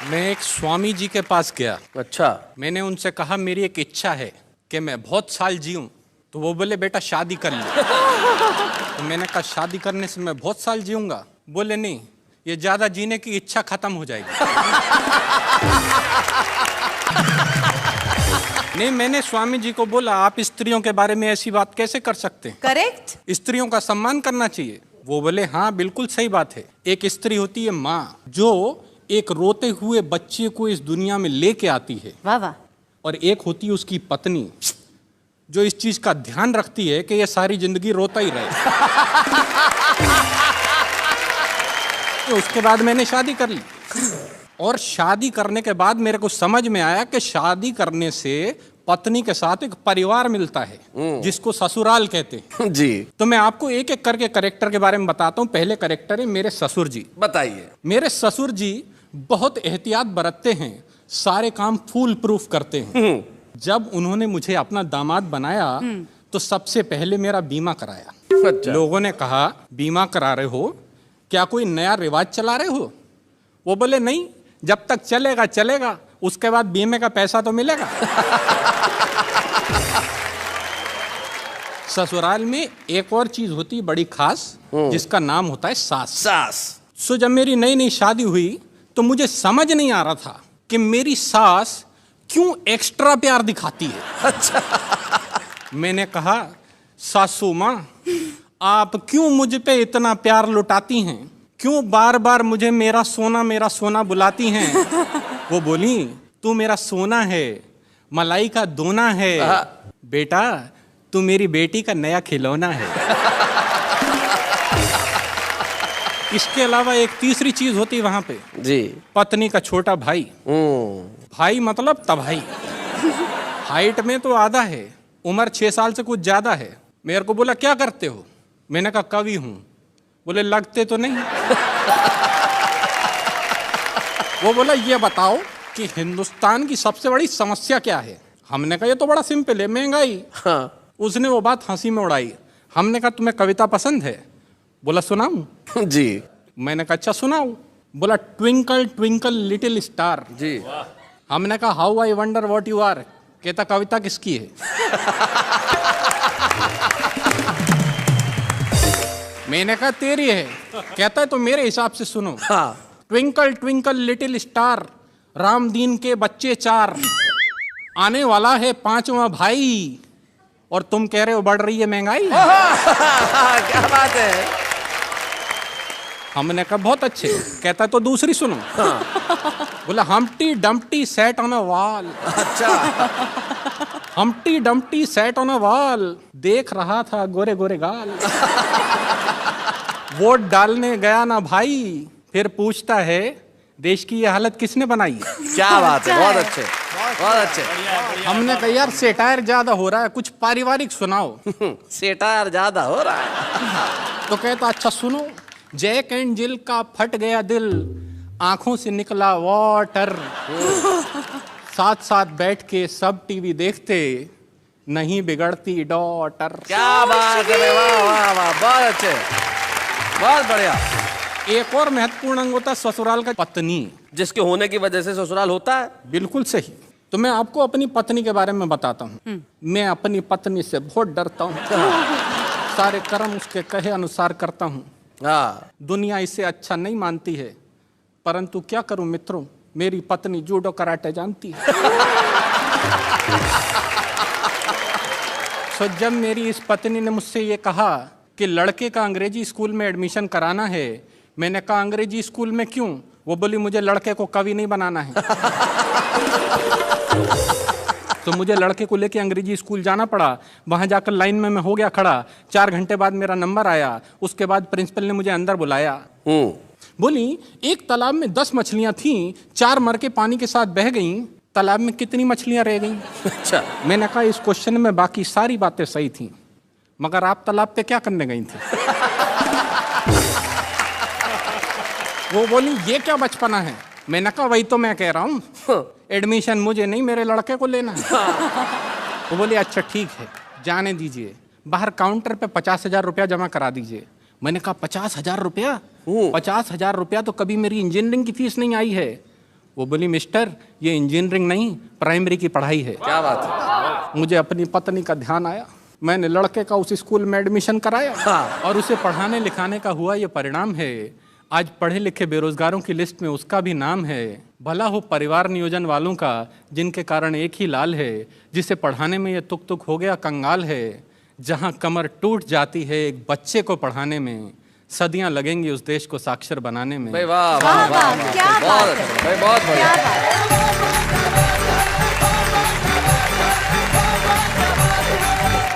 मैं एक स्वामी जी के पास गया। अच्छा। मैंने उनसे कहा मेरी एक इच्छा है कि मैं बहुत साल जीऊं। तो वो बोले बेटा शादी कर ले। तो मैंने कहा शादी करने से मैं बहुत साल जीऊंगा? बोले नहीं, ये ज्यादा जीने की इच्छा खत्म हो जाएगी। नहीं, मैंने स्वामी जी को बोला आप स्त्रियों के बारे में ऐसी बात कैसे कर सकते हैं? करेक्ट। स्त्रियों का सम्मान करना चाहिए। वो बोले हाँ बिल्कुल सही बात है। एक स्त्री होती है माँ, जो एक रोते हुए बच्चे को इस दुनिया में लेके आती है। वाह वाह। और एक होती है उसकी पत्नी, जो इस चीज का ध्यान रखती है कि ये सारी जिंदगी रोता ही रहे। तो उसके बाद मैंने शादी कर ली। और शादी करने के बाद मेरे को समझ में आया कि शादी करने से पत्नी के साथ एक परिवार मिलता है, जिसको ससुराल कहते हैं। जी। तो मैं आपको एक एक करके कैरेक्टर के बारे में बताता हूँ। पहले कैरेक्टर है मेरे ससुर जी। बताइए। मेरे ससुर जी बहुत एहतियात बरतते हैं, सारे काम फूल प्रूफ करते हैं। जब उन्होंने मुझे अपना दामाद बनाया तो सबसे पहले मेरा बीमा कराया। अच्छा। लोगों ने कहा बीमा करा रहे हो, क्या कोई नया रिवाज चला रहे हो? वो बोले नहीं, जब तक चलेगा चलेगा, उसके बाद बीमे का पैसा तो मिलेगा। ससुराल में एक और चीज होती है बड़ी खास, जिसका नाम होता है सास। सास। सो जब मेरी नई नई शादी हुई तो मुझे समझ नहीं आ रहा था कि मेरी सास क्यों एक्स्ट्रा प्यार दिखाती है। अच्छा। मैंने कहा सासू माँ, आप क्यों मुझ पे इतना प्यार लुटाती हैं? क्यों बार बार मुझे मेरा सोना बुलाती हैं? वो बोली तू मेरा सोना है, मलाई का दोना है, बेटा तू मेरी बेटी का नया खिलौना है। इसके अलावा एक तीसरी चीज होती वहां पे जी। पत्नी का छोटा भाई। भाई मतलब तभाई। हाइट में तो आधा है, उम्र 6 साल से कुछ ज्यादा है। मेरे को बोला क्या करते हो? मैंने कहा कवि हूं। बोले लगते तो नहीं। वो बोला ये बताओ कि हिंदुस्तान की सबसे बड़ी समस्या क्या है? हमने कहा ये तो बड़ा सिंपल है, महंगाई। हाँ। उसने वो बात हंसी में उड़ाई। हमने कहा तुम्हें कविता पसंद है? बोला सुनाऊं? जी। मैंने कहा अच्छा सुनाओ। बोला ट्विंकल ट्विंकल लिटिल स्टार। जी। हमने कहा how I wonder what you are. कहता कविता किसकी है? मैंने कहा तेरी है। कहता है तो मेरे हिसाब से सुनो। हाँ। Twinkle twinkle little star, Ram दीन के बच्चे 4, आने वाला है 5वां भाई, और तुम कह रहे हो बढ़ रही है महंगाई। क्या बात है। हमने कहा बहुत अच्छे। कहता तो दूसरी सुनो। बोला Humpty Dumpty sat on a wall. अच्छा। Humpty Dumpty sat on a wall, देख रहा था गोरे गोरे गाल। वोट डालने गया ना भाई, फिर पूछता है देश की ये हालत किसने बनाई? क्या बात है, बहुत अच्छे, बहुत अच्छे। हमने कहा यार सेटायर ज्यादा हो रहा है, कुछ पारिवारिक सुनाओ। सेटायर ज्यादा हो रहा है। तो कहता अच्छा सुनो, जैक एंड जिल का फट गया दिल, आंखों से निकला वाटर, साथ साथ बैठ के सब टीवी देखते, नहीं बिगड़ती डॉटर। क्या बात है, वाह वाह वाह, बहुत अच्छे, बहुत बढ़िया। एक और महत्वपूर्ण अंग होता है ससुराल का पत्नी, जिसके होने की वजह से ससुराल होता है। बिल्कुल सही। तो मैं आपको अपनी पत्नी के बारे में बताता हूँ। मैं अपनी पत्नी से बहुत डरता हूँ। सारे कर्म उसके कहे अनुसार करता हूँ। हाँ। दुनिया इसे अच्छा नहीं मानती है, परंतु क्या करूं मित्रों, मेरी पत्नी जूडो कराटे जानती है। तो जब मेरी इस पत्नी ने मुझसे ये कहा कि लड़के का अंग्रेजी स्कूल में एडमिशन कराना है, मैंने कहा अंग्रेजी स्कूल में क्यों? वो बोली मुझे लड़के को कवि नहीं बनाना है। तो मुझे लड़के को लेके अंग्रेजी स्कूल जाना पड़ा। वहां जाकर लाइन में मैं हो गया खड़ा। 4 घंटे बाद मेरा नंबर आया। उसके बाद प्रिंसिपल ने मुझे अंदर बुलाया। बोली एक तालाब में 10 मछलियां थीं, 4 मर के पानी के साथ बह गईं, तालाब में कितनी मछलियां रह गईं? अच्छा। मैंने कहा इस क्वेश्चन में बाकी सारी बातें सही थीं, मगर आप तालाब पे क्या करने गई थी? वो बोली ये क्या बचपना है? मैंने कहा वही तो मैं कह रहा हूँ, एडमिशन मुझे नहीं मेरे लड़के को लेना है। वो बोली अच्छा ठीक है जाने दीजिए, बाहर काउंटर पे 50,000 रुपया जमा करा दीजिए। मैंने कहा 50,000 रुपया? 50,000 रुपया तो कभी मेरी इंजीनियरिंग की फीस नहीं आई है। वो बोली मिस्टर ये इंजीनियरिंग नहीं प्राइमरी की पढ़ाई है। क्या बात है। मुझे अपनी पत्नी का ध्यान आया, मैंने लड़के का उस स्कूल में एडमिशन कराया हाँ। और उसे पढ़ाने लिखाने का हुआ ये परिणाम है। आज पढ़े लिखे बेरोजगारों की लिस्ट में उसका भी नाम है। भला हो परिवार नियोजन वालों का जिनके कारण एक ही लाल है, जिसे पढ़ाने में ये तुक तुक हो गया कंगाल है। जहां कमर टूट जाती है एक बच्चे को पढ़ाने में, सदियां लगेंगी उस देश को साक्षर बनाने में। भाई वाह वाह वाह, क्या बहुत बात अच्छा है। भाई, बहुत बढ़िया। क्या बात है।